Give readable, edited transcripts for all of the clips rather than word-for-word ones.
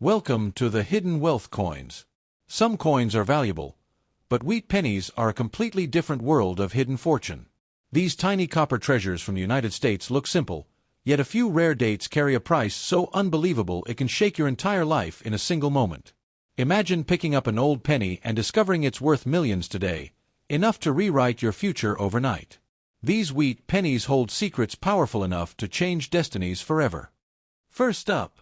Welcome to the hidden wealth coins. Some coins are valuable, but wheat pennies are a completely different world of hidden fortune. These tiny copper treasures from the United States look simple, yet a few rare dates carry a price so unbelievable it can shake your entire life in a single moment. Imagine picking up an old penny and discovering it's worth millions today, enough to rewrite your future overnight. These wheat pennies hold secrets powerful enough to change destinies forever. First up,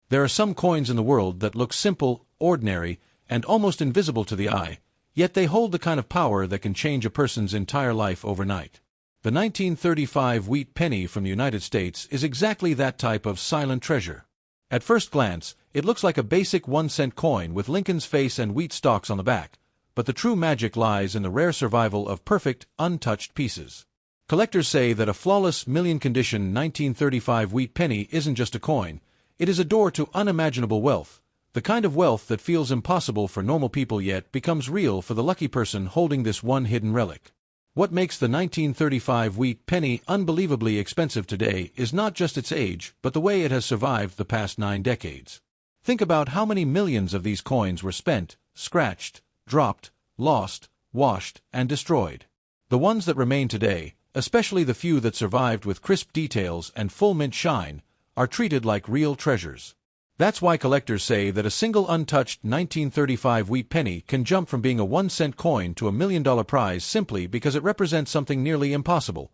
there are some coins in the world that look simple, ordinary, and almost invisible to the eye, yet they hold the kind of power that can change a person's entire life overnight. The 1935 wheat penny from the United States is exactly that type of silent treasure. At first glance, it looks like a basic 1-cent coin with Lincoln's face and wheat stalks on the back, but the true magic lies in the rare survival of perfect, untouched pieces. Collectors say that a flawless, million-condition 1935 wheat penny isn't just a coin, it is a door to unimaginable wealth, the kind of wealth that feels impossible for normal people yet becomes real for the lucky person holding this one hidden relic. What makes the 1935 wheat penny unbelievably expensive today is not just its age, but the way it has survived the past 9 decades. Think about how many millions of these coins were spent, scratched, dropped, lost, washed, and destroyed. The ones that remain today, especially the few that survived with crisp details and full mint shine, are treated like real treasures. That's why collectors say that a single untouched 1935 wheat penny can jump from being a 1-cent coin to $1 million prize simply because it represents something nearly impossible: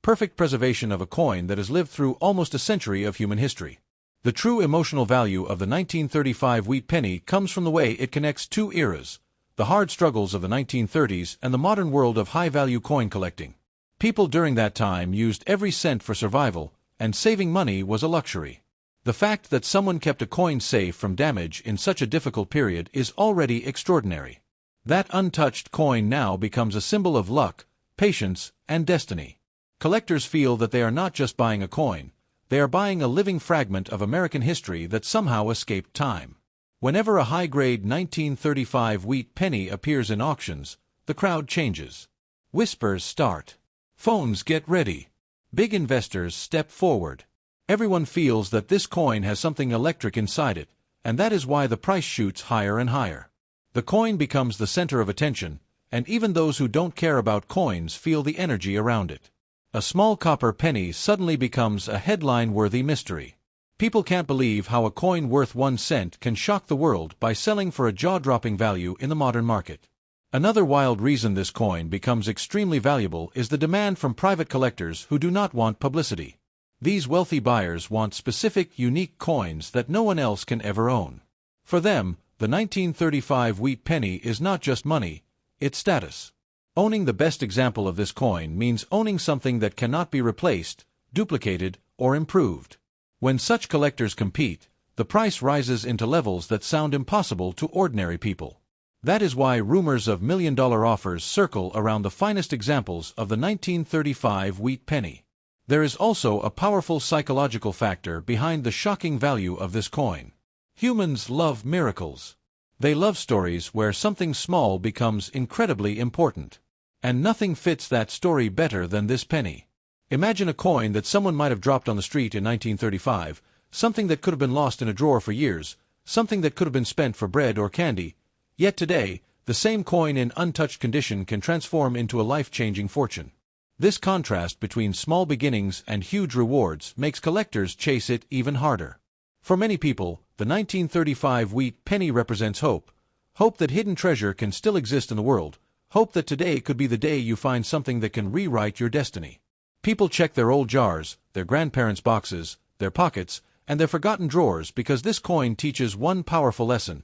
perfect preservation of a coin that has lived through almost a century of human history. The true emotional value of the 1935 wheat penny comes from the way it connects two eras: the hard struggles of the 1930s and the modern world of high-value coin collecting. People during that time used every cent for survival, and saving money was a luxury. The fact that someone kept a coin safe from damage in such a difficult period is already extraordinary. That untouched coin now becomes a symbol of luck, patience, and destiny. Collectors feel that they are not just buying a coin, they are buying a living fragment of American history that somehow escaped time. Whenever a high-grade 1935 wheat penny appears in auctions, the crowd changes. Whispers start. Phones get ready. Big investors step forward. Everyone feels that this coin has something electric inside it, and that is why the price shoots higher and higher. The coin becomes the center of attention, and even those who don't care about coins feel the energy around it. A small copper penny suddenly becomes a headline-worthy mystery. People can't believe how a coin worth 1 cent can shock the world by selling for a jaw-dropping value in the modern market. Another wild reason this coin becomes extremely valuable is the demand from private collectors who do not want publicity. These wealthy buyers want specific, unique coins that no one else can ever own. For them, the 1935 wheat penny is not just money, it's status. Owning the best example of this coin means owning something that cannot be replaced, duplicated, or improved. When such collectors compete, the price rises into levels that sound impossible to ordinary people. That is why rumors of million-dollar offers circle around the finest examples of the 1935 wheat penny. There is also a powerful psychological factor behind the shocking value of this coin. Humans love miracles. They love stories where something small becomes incredibly important. And nothing fits that story better than this penny. Imagine a coin that someone might have dropped on the street in 1935, something that could have been lost in a drawer for years, something that could have been spent for bread or candy. Yet today, the same coin in untouched condition can transform into a life-changing fortune. This contrast between small beginnings and huge rewards makes collectors chase it even harder. For many people, the 1935 wheat penny represents hope. Hope that hidden treasure can still exist in the world. Hope that today could be the day you find something that can rewrite your destiny. People check their old jars, their grandparents' boxes, their pockets, and their forgotten drawers because this coin teaches one powerful lesson: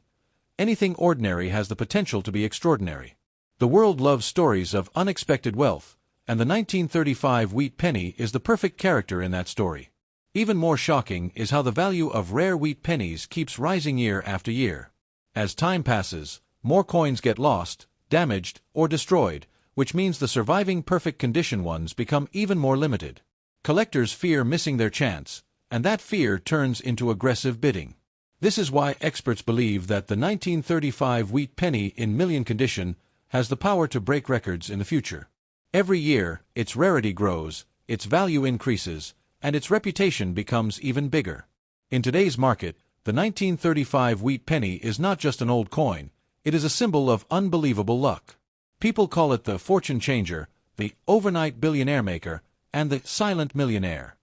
anything ordinary has the potential to be extraordinary. The world loves stories of unexpected wealth, and the 1935 wheat penny is the perfect character in that story. Even more shocking is how the value of rare wheat pennies keeps rising year after year. As time passes, more coins get lost, damaged, or destroyed, which means the surviving perfect condition ones become even more limited. Collectors fear missing their chance, and that fear turns into aggressive bidding. This is why experts believe that the 1935 wheat penny in million condition has the power to break records in the future. Every year, its rarity grows, its value increases, and its reputation becomes even bigger. In today's market, The 1935 wheat penny is not just an old coin, it is a symbol of unbelievable luck. People call it the fortune changer, the overnight billionaire maker, and the silent millionaire.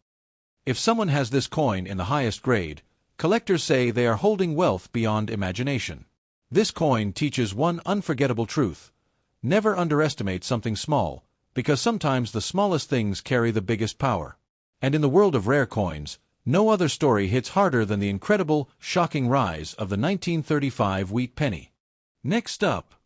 If someone has this coin in the highest grade, collectors say they are holding wealth beyond imagination. This coin teaches one unforgettable truth: never underestimate something small, because sometimes the smallest things carry the biggest power. And in the world of rare coins, no other story hits harder than the incredible, shocking rise of the 1935 wheat penny. Next up,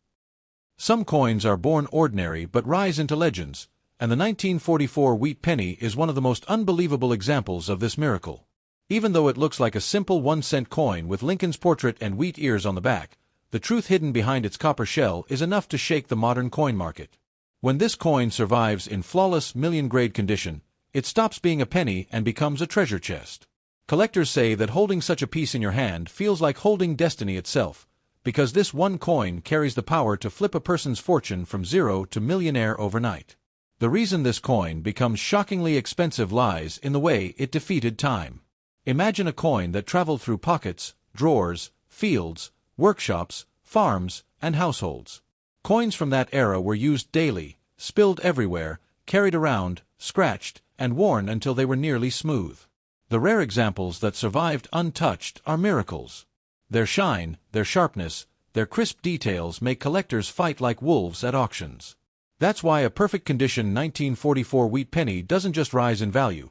some coins are born ordinary but rise into legends, and the 1944 wheat penny is one of the most unbelievable examples of this miracle. Even though it looks like a simple 1-cent coin with Lincoln's portrait and wheat ears on the back, the truth hidden behind its copper shell is enough to shake the modern coin market. When this coin survives in flawless million-grade condition, it stops being a penny and becomes a treasure chest. Collectors say that holding such a piece in your hand feels like holding destiny itself, because this one coin carries the power to flip a person's fortune from zero to millionaire overnight. The reason this coin becomes shockingly expensive lies in the way it defeated time. Imagine a coin that traveled through pockets, drawers, fields, workshops, farms, and households. Coins from that era were used daily, spilled everywhere, carried around, scratched, and worn until they were nearly smooth. The rare examples that survived untouched are miracles. Their shine, their sharpness, their crisp details make collectors fight like wolves at auctions. That's why a perfect condition 1944 wheat penny doesn't just rise in value.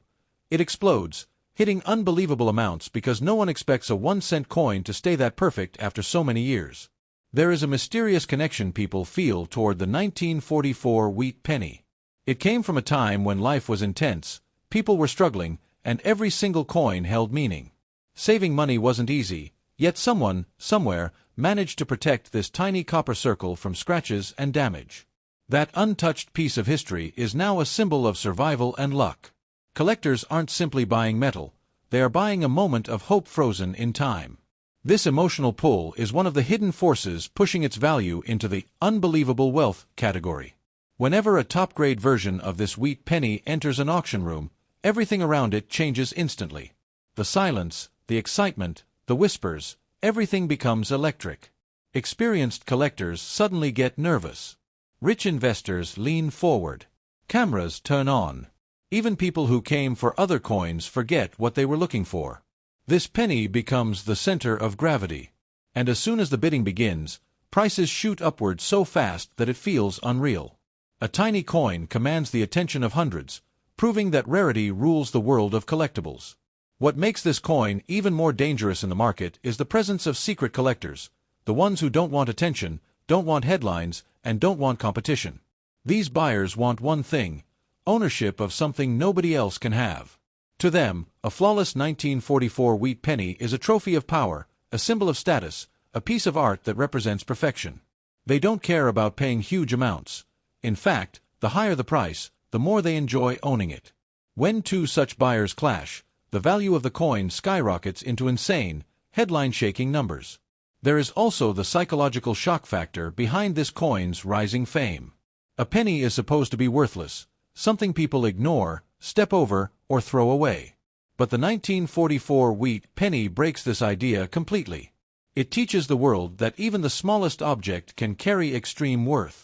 It explodes, hitting unbelievable amounts because no one expects a 1-cent coin to stay that perfect after so many years. There is a mysterious connection people feel toward the 1944 wheat penny. It came from a time when life was intense, people were struggling, and every single coin held meaning. Saving money wasn't easy, yet someone, somewhere, managed to protect this tiny copper circle from scratches and damage. That untouched piece of history is now a symbol of survival and luck. Collectors aren't simply buying metal, they are buying a moment of hope frozen in time. This emotional pull is one of the hidden forces pushing its value into the unbelievable wealth category. Whenever a top-grade version of this wheat penny enters an auction room, everything around it changes instantly. The silence, the excitement, the whispers, everything becomes electric. Experienced collectors suddenly get nervous. Rich investors lean forward. Cameras turn on. Even people who came for other coins forget what they were looking for. This penny becomes the center of gravity. And as soon as the bidding begins, prices shoot upward so fast that it feels unreal. A tiny coin commands the attention of hundreds, proving that rarity rules the world of collectibles. What makes this coin even more dangerous in the market is the presence of secret collectors, the ones who don't want attention, don't want headlines, and don't want competition. These buyers want one thing: ownership of something nobody else can have. To them, a flawless 1944 wheat penny is a trophy of power, a symbol of status, a piece of art that represents perfection. They don't care about paying huge amounts. In fact, the higher the price, the more they enjoy owning it. When two such buyers clash, the value of the coin skyrockets into insane, headline-shaking numbers. There is also the psychological shock factor behind this coin's rising fame. A penny is supposed to be worthless, something people ignore, step over, or throw away. But the 1944 wheat penny breaks this idea completely. It teaches the world that even the smallest object can carry extreme worth.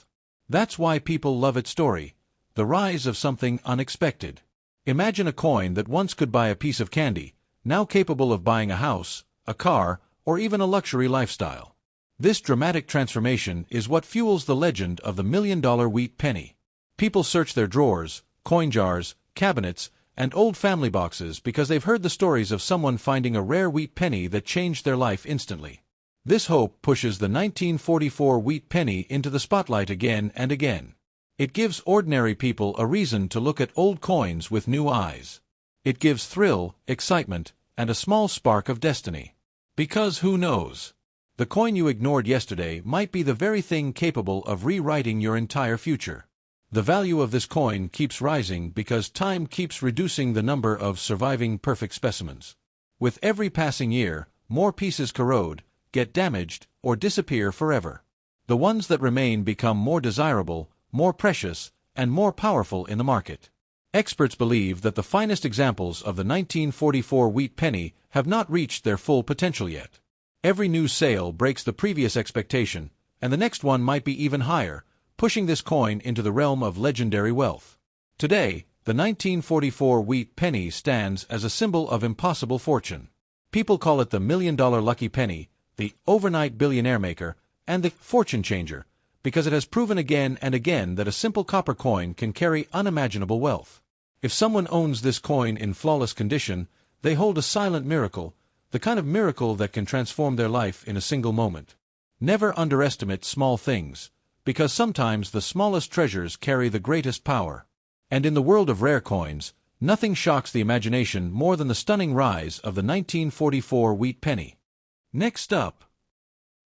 That's why people love its story, the rise of something unexpected. Imagine a coin that once could buy a piece of candy, now capable of buying a house, a car, or even a luxury lifestyle. This dramatic transformation is what fuels the legend of the million-dollar wheat penny. People search their drawers, coin jars, cabinets, and old family boxes because they've heard the stories of someone finding a rare wheat penny that changed their life instantly. This hope pushes the 1944 wheat penny into the spotlight again and again. It gives ordinary people a reason to look at old coins with new eyes. It gives thrill, excitement, and a small spark of destiny. Because who knows? The coin you ignored yesterday might be the very thing capable of rewriting your entire future. The value of this coin keeps rising because time keeps reducing the number of surviving perfect specimens. With every passing year, more pieces corrode, get damaged, or disappear forever. The ones that remain become more desirable, more precious, and more powerful in the market. Experts believe that the finest examples of the 1944 wheat penny have not reached their full potential yet. Every new sale breaks the previous expectation, and the next one might be even higher, pushing this coin into the realm of legendary wealth. Today, the 1944 wheat penny stands as a symbol of impossible fortune. People call it the $1,000,000 lucky penny, the overnight billionaire maker, and the fortune changer, because it has proven again and again that a simple copper coin can carry unimaginable wealth. If someone owns this coin in flawless condition, they hold a silent miracle, the kind of miracle that can transform their life in a single moment. Never underestimate small things, because sometimes the smallest treasures carry the greatest power. And in the world of rare coins, nothing shocks the imagination more than the stunning rise of the 1944 wheat penny. Next up,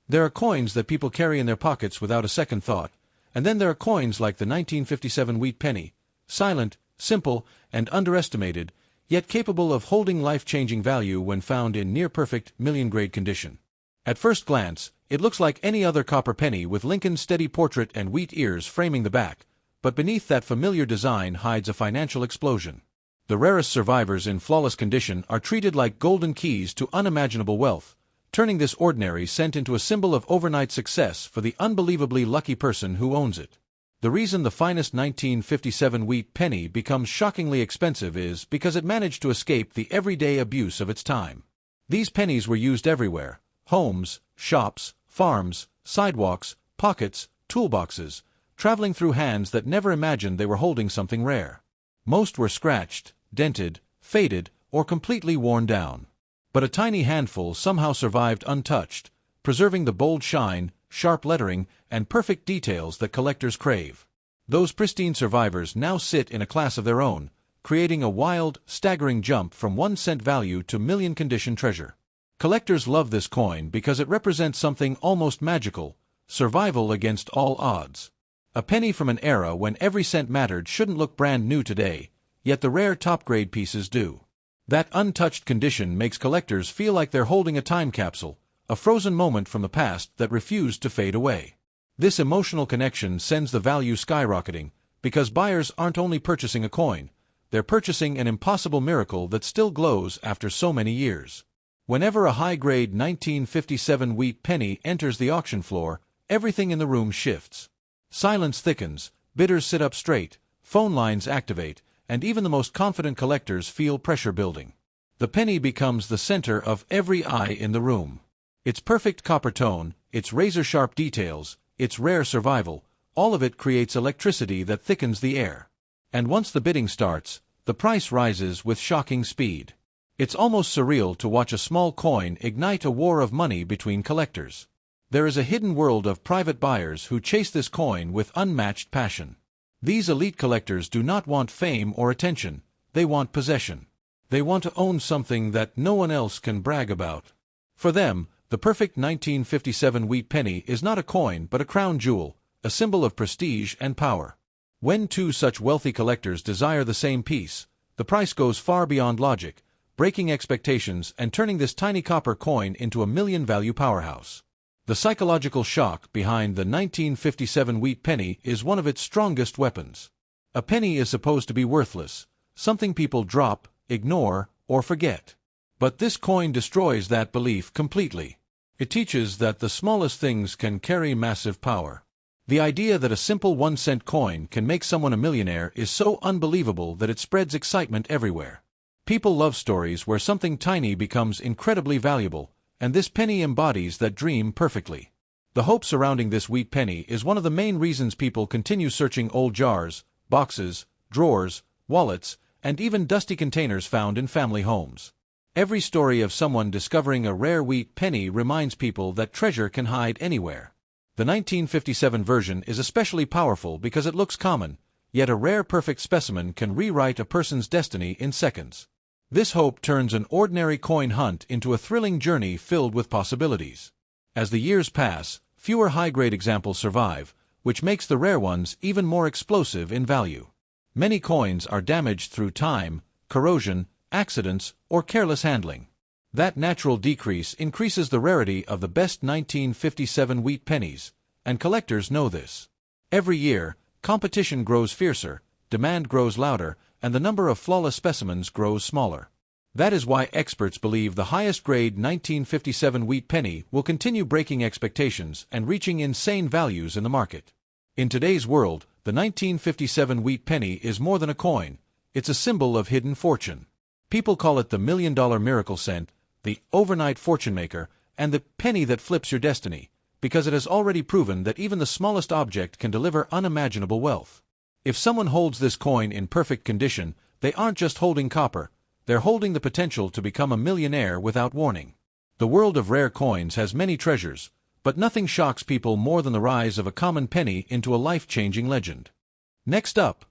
there are coins that people carry in their pockets without a second thought, and then there are coins like the 1957 wheat penny, silent, simple, and underestimated, yet capable of holding life-changing value when found in near-perfect, million-grade condition. At first glance, it looks like any other copper penny with Lincoln's steady portrait and wheat ears framing the back, but beneath that familiar design hides a financial explosion. The rarest survivors in flawless condition are treated like golden keys to unimaginable wealth, turning this ordinary cent into a symbol of overnight success for the unbelievably lucky person who owns it. The reason the finest 1957 wheat penny becomes shockingly expensive is because it managed to escape the everyday abuse of its time. These pennies were used everywhere: homes, shops, farms, sidewalks, pockets, toolboxes, traveling through hands that never imagined they were holding something rare. Most were scratched, dented, faded, or completely worn down. But a tiny handful somehow survived untouched, preserving the bold shine, sharp lettering, and perfect details that collectors crave. Those pristine survivors now sit in a class of their own, creating a wild, staggering jump from 1-cent value to million-condition treasure. Collectors love this coin because it represents something almost magical: survival against all odds. A penny from an era when every cent mattered shouldn't look brand new today, yet the rare top-grade pieces do. That untouched condition makes collectors feel like they're holding a time capsule, a frozen moment from the past that refused to fade away. This emotional connection sends the value skyrocketing, because buyers aren't only purchasing a coin, they're purchasing an impossible miracle that still glows after so many years. Whenever a high-grade 1957 wheat penny enters the auction floor, everything in the room shifts. Silence thickens, bidders sit up straight, phone lines activate, and even the most confident collectors feel pressure building. The penny becomes the center of every eye in the room. Its perfect copper tone, its razor-sharp details, its rare survival, all of it creates electricity that thickens the air. And once the bidding starts, the price rises with shocking speed. It's almost surreal to watch a small coin ignite a war of money between collectors. There is a hidden world of private buyers who chase this coin with unmatched passion. These elite collectors do not want fame or attention, they want possession. They want to own something that no one else can brag about. For them, the perfect 1957 wheat penny is not a coin but a crown jewel, a symbol of prestige and power. When two such wealthy collectors desire the same piece, the price goes far beyond logic, breaking expectations and turning this tiny copper coin into a million-value powerhouse. The psychological shock behind the 1957 wheat penny is one of its strongest weapons. A penny is supposed to be worthless, something people drop, ignore, or forget. But this coin destroys that belief completely. It teaches that the smallest things can carry massive power. The idea that a simple 1-cent coin can make someone a millionaire is so unbelievable that it spreads excitement everywhere. People love stories where something tiny becomes incredibly valuable, and this penny embodies that dream perfectly. The hope surrounding this wheat penny is one of the main reasons people continue searching old jars, boxes, drawers, wallets, and even dusty containers found in family homes. Every story of someone discovering a rare wheat penny reminds people that treasure can hide anywhere. The 1957 version is especially powerful because it looks common, yet a rare perfect specimen can rewrite a person's destiny in seconds. This hope turns an ordinary coin hunt into a thrilling journey filled with possibilities. As the years pass, fewer high-grade examples survive, which makes the rare ones even more explosive in value. Many coins are damaged through time, corrosion, accidents, or careless handling. That natural decrease increases the rarity of the best 1957 wheat pennies, and collectors know this. Every year, competition grows fiercer, demand grows louder, and the number of flawless specimens grows smaller. That is why experts believe the highest-grade 1957 wheat penny will continue breaking expectations and reaching insane values in the market. In today's world, the 1957 wheat penny is more than a coin. It's a symbol of hidden fortune. People call it the $1 million miracle cent, the overnight fortune maker, and the penny that flips your destiny, because it has already proven that even the smallest object can deliver unimaginable wealth. If someone holds this coin in perfect condition, they aren't just holding copper, they're holding the potential to become a millionaire without warning. The world of rare coins has many treasures, but nothing shocks people more than the rise of a common penny into a life-changing legend. Next up,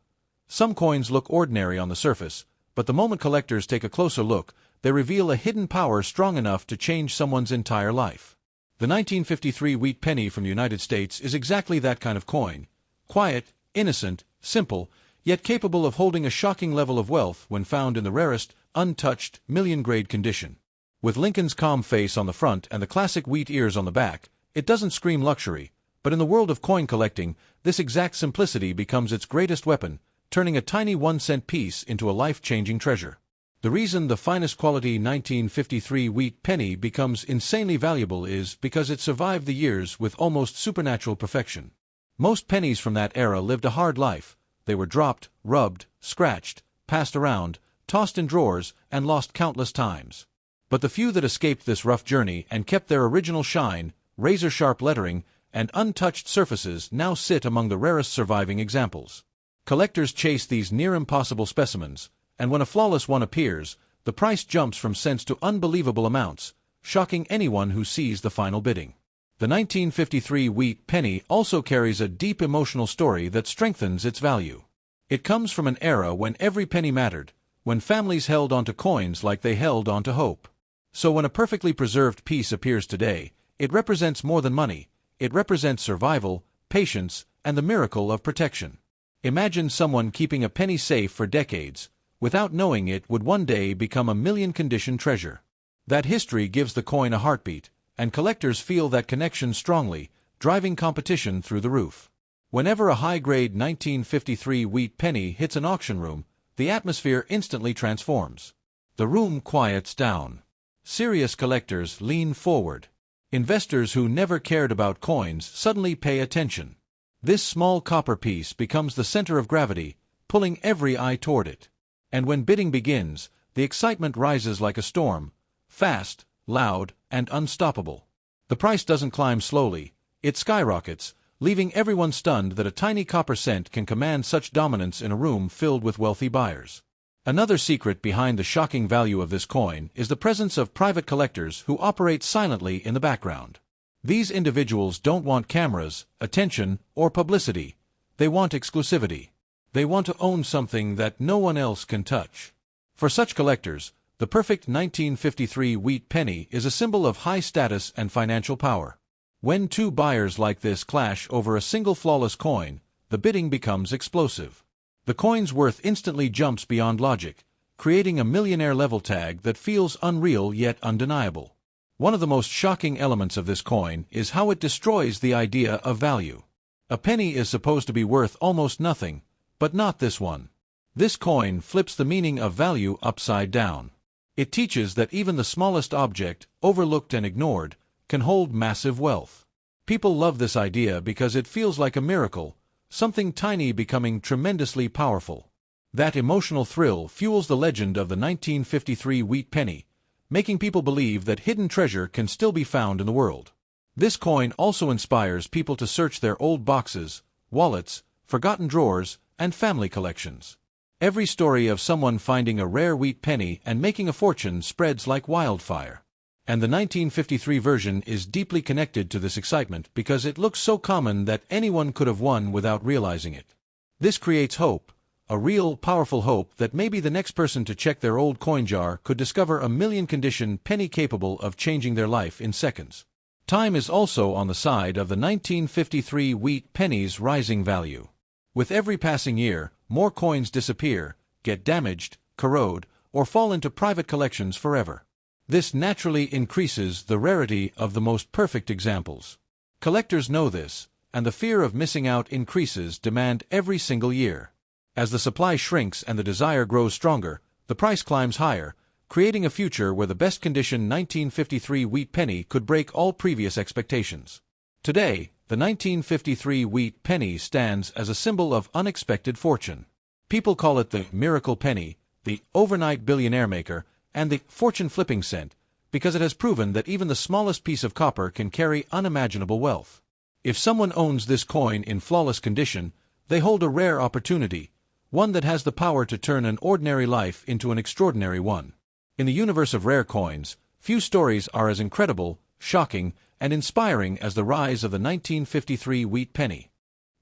some coins look ordinary on the surface, but the moment collectors take a closer look, they reveal a hidden power strong enough to change someone's entire life. The 1953 wheat penny from the United States is exactly that kind of coin. Quiet, innocent, simple, yet capable of holding a shocking level of wealth when found in the rarest, untouched, million-grade condition. With Lincoln's calm face on the front and the classic wheat ears on the back, it doesn't scream luxury, but in the world of coin collecting, this exact simplicity becomes its greatest weapon, turning a tiny 1-cent piece into a life-changing treasure. The reason the finest quality 1953 wheat penny becomes insanely valuable is because it survived the years with almost supernatural perfection. Most pennies from that era lived a hard life. They were dropped, rubbed, scratched, passed around, tossed in drawers, and lost countless times. But the few that escaped this rough journey and kept their original shine, razor-sharp lettering, and untouched surfaces now sit among the rarest surviving examples. Collectors chase these near-impossible specimens, and when a flawless one appears, the price jumps from cents to unbelievable amounts, shocking anyone who sees the final bidding. The 1953 wheat penny also carries a deep emotional story that strengthens its value. It comes from an era when every penny mattered, when families held onto coins like they held onto hope. So when a perfectly preserved piece appears today, it represents more than money. It represents survival, patience, and the miracle of protection. Imagine someone keeping a penny safe for decades, without knowing it would one day become a million-condition treasure. That history gives the coin a heartbeat, and collectors feel that connection strongly, driving competition through the roof. Whenever a high-grade 1953 wheat penny hits an auction room, the atmosphere instantly transforms. The room quiets down. Serious collectors lean forward. Investors who never cared about coins suddenly pay attention. This small copper piece becomes the center of gravity, pulling every eye toward it. And when bidding begins, the excitement rises like a storm, fast, loud, and unstoppable. The price doesn't climb slowly, it skyrockets, leaving everyone stunned that a tiny copper cent can command such dominance in a room filled with wealthy buyers. Another secret behind the shocking value of this coin is the presence of private collectors who operate silently in the background. These individuals don't want cameras, attention, or publicity. They want exclusivity. They want to own something that no one else can touch. For such collectors, the perfect 1953 wheat penny is a symbol of high status and financial power. When two buyers like this clash over a single flawless coin, the bidding becomes explosive. The coin's worth instantly jumps beyond logic, creating a millionaire-level tag that feels unreal yet undeniable. One of the most shocking elements of this coin is how it destroys the idea of value. A penny is supposed to be worth almost nothing, but not this one. This coin flips the meaning of value upside down. It teaches that even the smallest object, overlooked and ignored, can hold massive wealth. People love this idea because it feels like a miracle, something tiny becoming tremendously powerful. That emotional thrill fuels the legend of the 1953 wheat penny, making people believe that hidden treasure can still be found in the world. This coin also inspires people to search their old boxes, wallets, forgotten drawers, and family collections. Every story of someone finding a rare wheat penny and making a fortune spreads like wildfire. And the 1953 version is deeply connected to this excitement because it looks so common that anyone could have won without realizing it. This creates hope, a real, powerful hope that maybe the next person to check their old coin jar could discover a million-condition penny capable of changing their life in seconds. Time is also on the side of the 1953 wheat penny's rising value. With every passing year, more coins disappear, get damaged, corrode, or fall into private collections forever. This naturally increases the rarity of the most perfect examples. Collectors know this, and the fear of missing out increases demand every single year. As the supply shrinks and the desire grows stronger, the price climbs higher, creating a future where the best condition 1953 wheat penny could break all previous expectations. Today, the 1953 wheat penny stands as a symbol of unexpected fortune. People call it the miracle penny, the overnight billionaire maker, and the fortune-flipping cent, because it has proven that even the smallest piece of copper can carry unimaginable wealth. If someone owns this coin in flawless condition, they hold a rare opportunity, one that has the power to turn an ordinary life into an extraordinary one. In the universe of rare coins, few stories are as incredible, shocking, and inspiring as the rise of the 1953 wheat penny.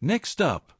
Next up,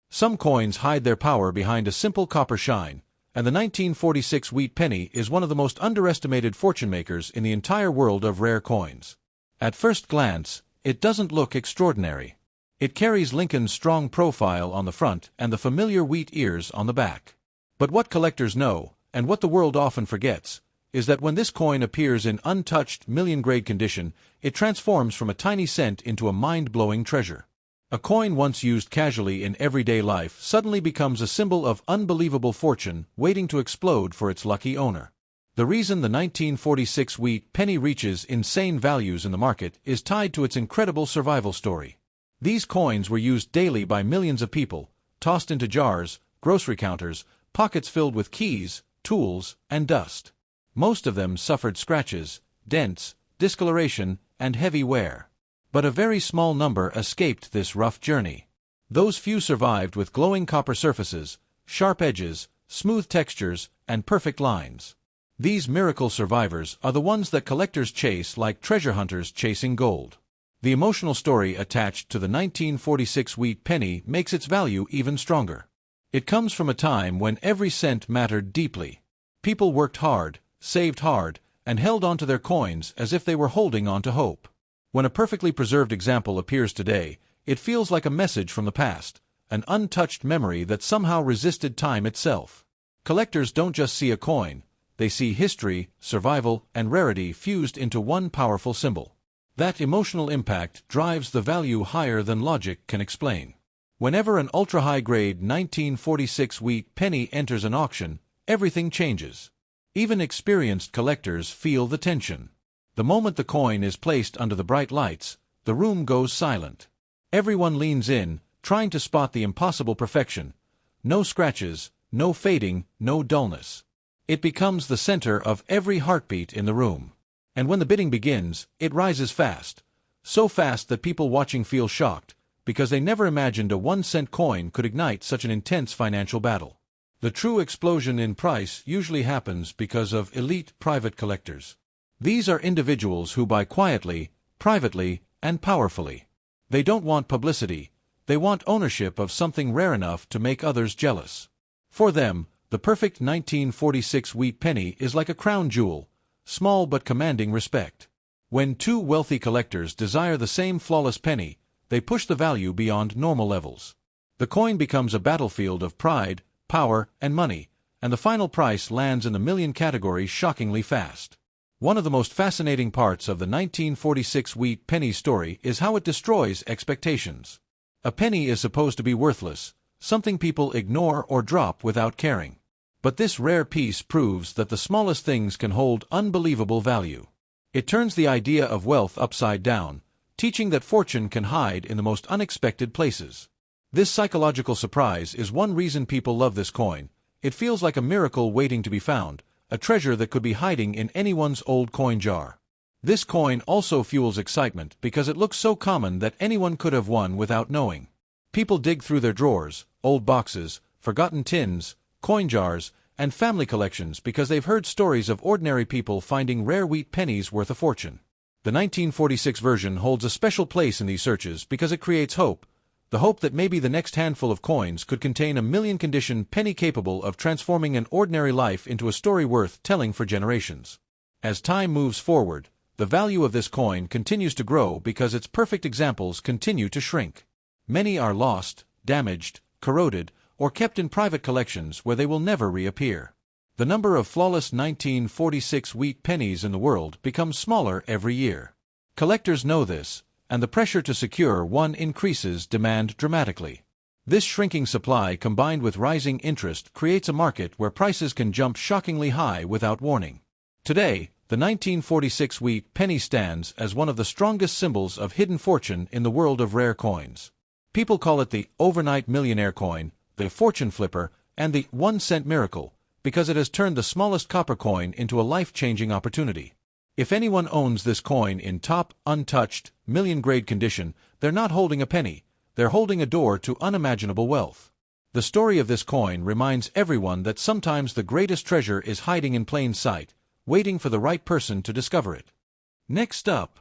some coins hide their power behind a simple copper shine, and the 1946 wheat penny is one of the most underestimated fortune makers in the entire world of rare coins. At first glance, it doesn't look extraordinary. It carries Lincoln's strong profile on the front and the familiar wheat ears on the back. But what collectors know, and what the world often forgets, is that when this coin appears in untouched, million-grade condition, it transforms from a tiny cent into a mind-blowing treasure. A coin once used casually in everyday life suddenly becomes a symbol of unbelievable fortune waiting to explode for its lucky owner. The reason the 1946 wheat penny reaches insane values in the market is tied to its incredible survival story. These coins were used daily by millions of people, tossed into jars, grocery counters, pockets filled with keys, tools, and dust. Most of them suffered scratches, dents, discoloration, and heavy wear. But a very small number escaped this rough journey. Those few survived with glowing copper surfaces, sharp edges, smooth textures, and perfect lines. These miracle survivors are the ones that collectors chase like treasure hunters chasing gold. The emotional story attached to the 1946 wheat penny makes its value even stronger. It comes from a time when every cent mattered deeply. People worked hard, saved hard, and held onto their coins as if they were holding on to hope. When a perfectly preserved example appears today, it feels like a message from the past, an untouched memory that somehow resisted time itself. Collectors don't just see a coin, they see history, survival, and rarity fused into one powerful symbol. That emotional impact drives the value higher than logic can explain. Whenever an ultra-high-grade 1946 wheat penny enters an auction, everything changes. Even experienced collectors feel the tension. The moment the coin is placed under the bright lights, the room goes silent. Everyone leans in, trying to spot the impossible perfection. No scratches, no fading, no dullness. It becomes the center of every heartbeat in the room. And when the bidding begins, it rises fast. So fast that people watching feel shocked, because they never imagined a 1-cent coin could ignite such an intense financial battle. The true explosion in price usually happens because of elite private collectors. These are individuals who buy quietly, privately, and powerfully. They don't want publicity, they want ownership of something rare enough to make others jealous. For them, the perfect 1946 wheat penny is like a crown jewel, small but commanding respect. When two wealthy collectors desire the same flawless penny, they push the value beyond normal levels. The coin becomes a battlefield of pride, power, and money, and the final price lands in the million category shockingly fast. One of the most fascinating parts of the 1946 wheat penny story is how it destroys expectations. A penny is supposed to be worthless, something people ignore or drop without caring. But this rare piece proves that the smallest things can hold unbelievable value. It turns the idea of wealth upside down, teaching that fortune can hide in the most unexpected places. This psychological surprise is one reason people love this coin. It feels like a miracle waiting to be found, a treasure that could be hiding in anyone's old coin jar. This coin also fuels excitement because it looks so common that anyone could have won without knowing. People dig through their drawers, old boxes, forgotten tins, coin jars, and family collections because they've heard stories of ordinary people finding rare wheat pennies worth a fortune. The 1946 version holds a special place in these searches because it creates hope, the hope that maybe the next handful of coins could contain a million-condition penny capable of transforming an ordinary life into a story worth telling for generations. As time moves forward, the value of this coin continues to grow because its perfect examples continue to shrink. Many are lost, damaged, corroded, or kept in private collections where they will never reappear. The number of flawless 1946 wheat pennies in the world becomes smaller every year. Collectors know this, and the pressure to secure one increases demand dramatically. This shrinking supply combined with rising interest creates a market where prices can jump shockingly high without warning. Today, the 1946 wheat penny stands as one of the strongest symbols of hidden fortune in the world of rare coins. People call it the overnight millionaire coin, the fortune flipper, and the 1-cent miracle, because it has turned the smallest copper coin into a life-changing opportunity. If anyone owns this coin in top, untouched, million-grade condition, they're not holding a penny, they're holding a door to unimaginable wealth. The story of this coin reminds everyone that sometimes the greatest treasure is hiding in plain sight, waiting for the right person to discover it. Next up.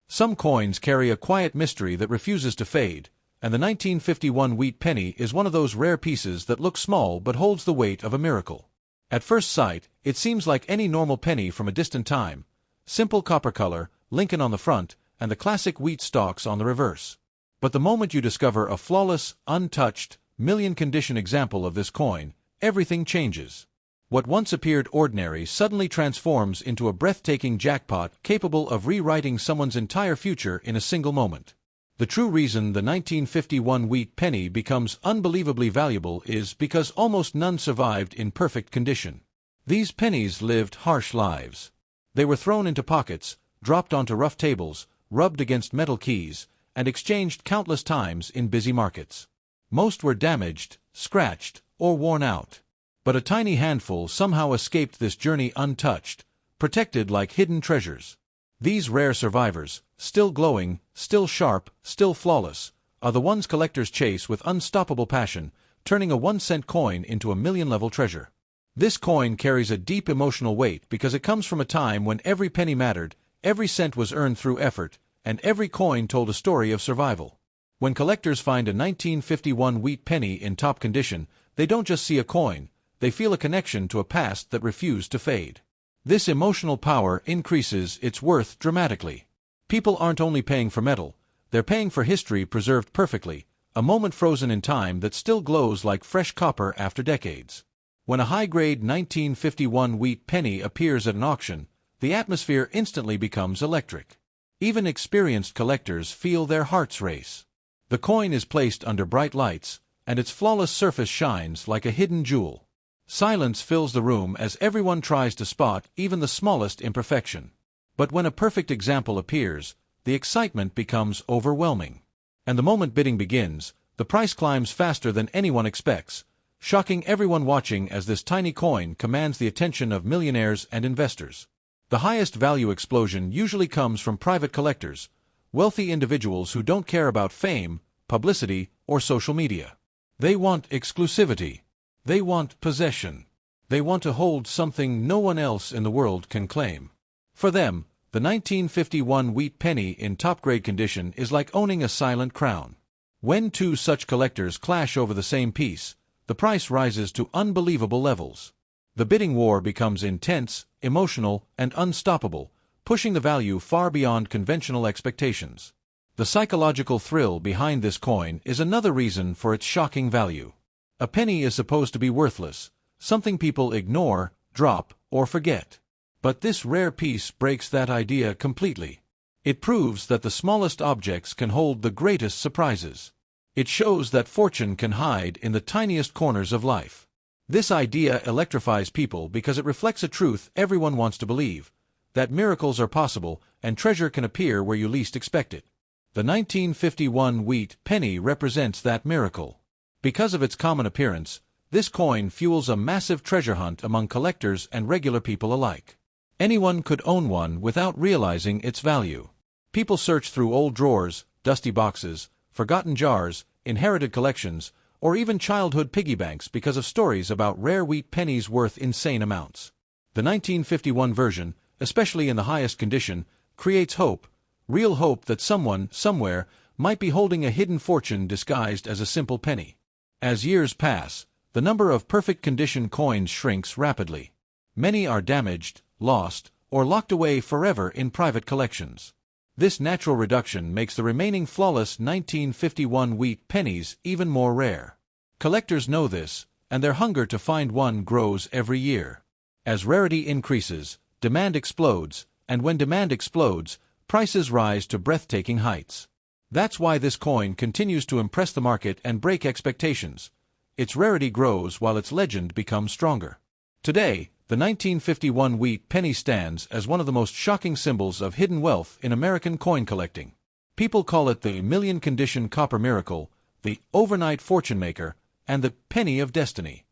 Some coins carry a quiet mystery that refuses to fade, and the 1951 wheat penny is one of those rare pieces that looks small but holds the weight of a miracle. At first sight, it seems like any normal penny from a distant time. Simple copper color, Lincoln on the front, and the classic wheat stalks on the reverse. But the moment you discover a flawless, untouched, million-condition example of this coin, everything changes. What once appeared ordinary suddenly transforms into a breathtaking jackpot capable of rewriting someone's entire future in a single moment. The true reason the 1951 wheat penny becomes unbelievably valuable is because almost none survived in perfect condition. These pennies lived harsh lives. They were thrown into pockets, dropped onto rough tables, rubbed against metal keys, and exchanged countless times in busy markets. Most were damaged, scratched, or worn out. But a tiny handful somehow escaped this journey untouched, protected like hidden treasures. These rare survivors, still glowing, still sharp, still flawless, are the ones collectors chase with unstoppable passion, turning a 1-cent coin into a million-level treasure. This coin carries a deep emotional weight because it comes from a time when every penny mattered, every cent was earned through effort, and every coin told a story of survival. When collectors find a 1951 wheat penny in top condition, they don't just see a coin, they feel a connection to a past that refused to fade. This emotional power increases its worth dramatically. People aren't only paying for metal, they're paying for history preserved perfectly, a moment frozen in time that still glows like fresh copper after decades. When a high-grade 1951 wheat penny appears at an auction, the atmosphere instantly becomes electric. Even experienced collectors feel their hearts race. The coin is placed under bright lights, and its flawless surface shines like a hidden jewel. Silence fills the room as everyone tries to spot even the smallest imperfection. But when a perfect example appears, the excitement becomes overwhelming. And the moment bidding begins, the price climbs faster than anyone expects, shocking everyone watching as this tiny coin commands the attention of millionaires and investors. The highest value explosion usually comes from private collectors, wealthy individuals who don't care about fame, publicity, or social media. They want exclusivity. They want possession. They want to hold something no one else in the world can claim. For them, the 1951 wheat penny in top-grade condition is like owning a silent crown. When two such collectors clash over the same piece, the price rises to unbelievable levels. The bidding war becomes intense, emotional, and unstoppable, pushing the value far beyond conventional expectations. The psychological thrill behind this coin is another reason for its shocking value. A penny is supposed to be worthless, something people ignore, drop, or forget. But this rare piece breaks that idea completely. It proves that the smallest objects can hold the greatest surprises. It shows that fortune can hide in the tiniest corners of life. This idea electrifies people because it reflects a truth everyone wants to believe, that miracles are possible and treasure can appear where you least expect it. The 1951 wheat penny represents that miracle. Because of its common appearance, this coin fuels a massive treasure hunt among collectors and regular people alike. Anyone could own one without realizing its value. People search through old drawers, dusty boxes, forgotten jars, inherited collections, or even childhood piggy banks because of stories about rare wheat pennies worth insane amounts. The 1951 version, especially in the highest condition, creates hope, real hope that someone, somewhere, might be holding a hidden fortune disguised as a simple penny. As years pass, the number of perfect condition coins shrinks rapidly. Many are damaged, lost, or locked away forever in private collections. This natural reduction makes the remaining flawless 1951 wheat pennies even more rare. Collectors know this, and their hunger to find one grows every year. As rarity increases, demand explodes, and when demand explodes, prices rise to breathtaking heights. That's why this coin continues to impress the market and break expectations. Its rarity grows while its legend becomes stronger. Today, the 1951 wheat penny stands as one of the most shocking symbols of hidden wealth in American coin collecting. People call it the million-condition copper miracle, the overnight fortune maker, and the penny of destiny.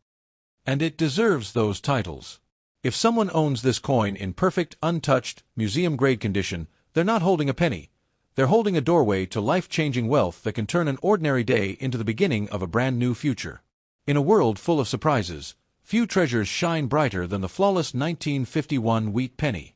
And it deserves those titles. If someone owns this coin in perfect, untouched, museum-grade condition, they're not holding a penny. They're holding a doorway to life-changing wealth that can turn an ordinary day into the beginning of a brand new future. In a world full of surprises, few treasures shine brighter than the flawless 1951 wheat penny.